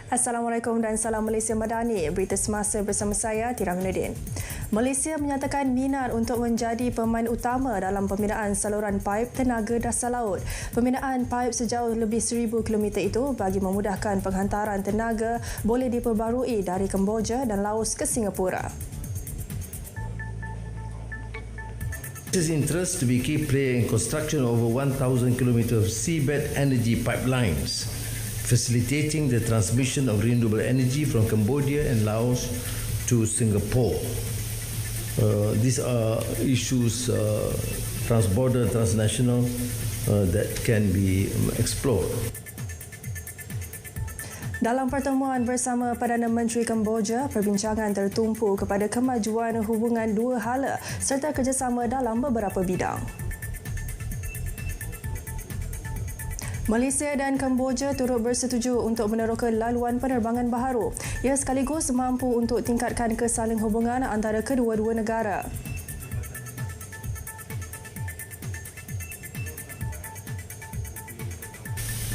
Assalamualaikum dan salam Malaysia Madani. Berita semasa bersama saya, Tira Minuddin. Malaysia menyatakan minat untuk menjadi pemain utama dalam pembinaan saluran paip tenaga dasar laut. Pembinaan paip sejauh lebih 1,000 km itu bagi memudahkan penghantaran tenaga boleh diperbarui dari Kemboja dan Laos ke Singapura. Its interest to be key player in construction of over 1,000 km of seabed energy pipelines, facilitating the transmission of renewable energy from Cambodia and Laos to Singapore. These are issues, transborder, transnational, that can be explored. Dalam pertemuan bersama Perdana Menteri Kemboja, perbincangan tertumpu kepada kemajuan hubungan dua hala serta kerjasama dalam beberapa bidang. Malaysia dan Kemboja turut bersetuju untuk meneroka laluan penerbangan baharu. Ia sekaligus mampu untuk tingkatkan kesaling hubungan antara kedua-dua negara.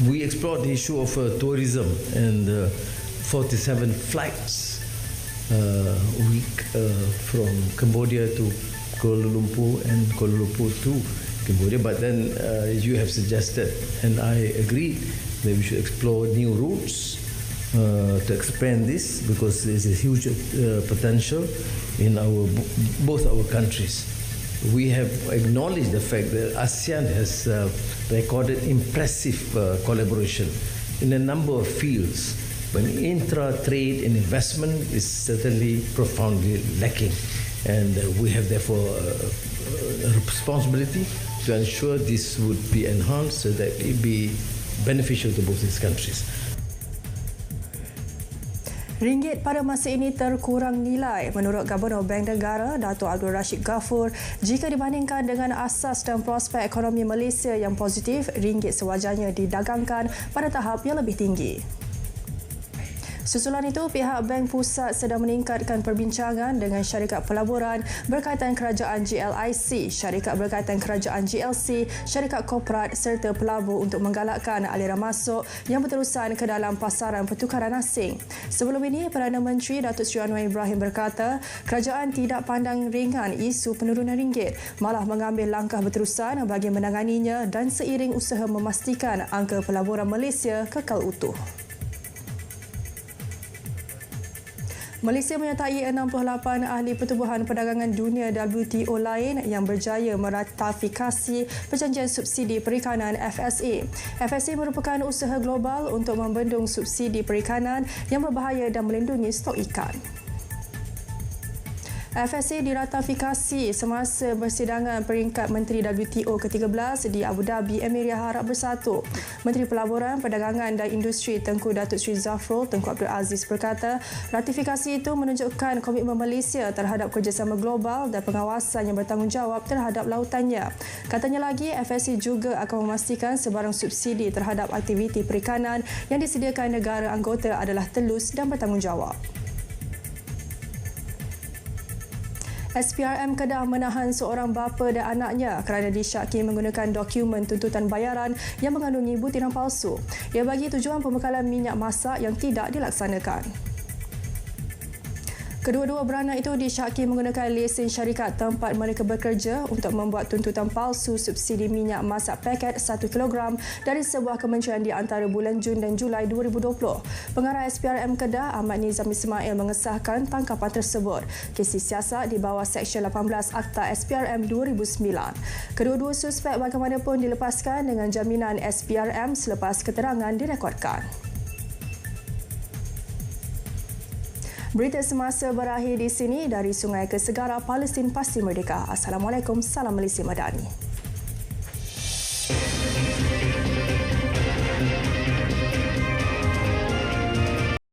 We explored the issue of tourism and 47 flights a week from Cambodia to Kuala Lumpur and Kuala Lumpur to Cambodia. But then you have suggested, and I agreed, that we should explore new routes to expand this, because there is a huge potential in both our countries. We have acknowledged the fact that ASEAN has recorded impressive collaboration in a number of fields, but intra-trade and investment is certainly profoundly lacking. And we have therefore a responsibility to ensure this would be enhanced so that it be beneficial to both these countries. Ringgit pada masa ini terkurang nilai menurut Gubernur Bank Negara Dato' Abdul Rashid Ghafur. Jika dibandingkan dengan asas dan prospek ekonomi Malaysia yang positif, ringgit sewajarnya didagangkan pada tahap yang lebih tinggi. Susulan itu, pihak Bank Pusat sedang meningkatkan perbincangan dengan syarikat pelaburan berkaitan kerajaan GLIC, syarikat berkaitan kerajaan GLC, syarikat korporat serta pelabur untuk menggalakkan aliran masuk yang berterusan ke dalam pasaran pertukaran asing. Sebelum ini, Perdana Menteri Datuk Seri Anwar Ibrahim berkata, kerajaan tidak pandang ringan isu penurunan ringgit, malah mengambil langkah berterusan bagi menanganinya dan seiring usaha memastikan angka pelaburan Malaysia kekal utuh. Malaysia menyertai 68 ahli Pertubuhan Perdagangan Dunia WTO lain yang berjaya meratifikasi Perjanjian Subsidi Perikanan FSA. FSA merupakan usaha global untuk membendung subsidi perikanan yang berbahaya dan melindungi stok ikan. FSA diratifikasi semasa bersidangan peringkat Menteri WTO ke-13 di Abu Dhabi, Emirat Arab Bersatu. Menteri Pelaburan, Perdagangan dan Industri Tengku Datuk Seri Zafrul Tengku Abdul Aziz berkata, ratifikasi itu menunjukkan komitmen Malaysia terhadap kerjasama global dan pengawasan yang bertanggungjawab terhadap lautannya. Katanya lagi, FSA juga akan memastikan sebarang subsidi terhadap aktiviti perikanan yang disediakan negara anggota adalah telus dan bertanggungjawab. SPRM Kedah menahan seorang bapa dan anaknya kerana disyaki menggunakan dokumen tuntutan bayaran yang mengandungi butiran palsu. Ia bagi tujuan pembekalan minyak masak yang tidak dilaksanakan. Kedua-dua beranak itu disyaki menggunakan lesen syarikat tempat mereka bekerja untuk membuat tuntutan palsu subsidi minyak masak paket 1 kg dari sebuah kementerian di antara bulan Jun dan Julai 2020. Pengarah SPRM Kedah, Ahmad Nizam Ismail mengesahkan tangkapan tersebut. Kes siasat di bawah Seksyen 18 Akta SPRM 2009. Kedua-dua suspek bagaimanapun dilepaskan dengan jaminan SPRM selepas keterangan direkodkan. Berita semasa berakhir di sini dari Sungai ke Segara, Palestin pasti merdeka. Assalamualaikum, salam Malaysia Madani.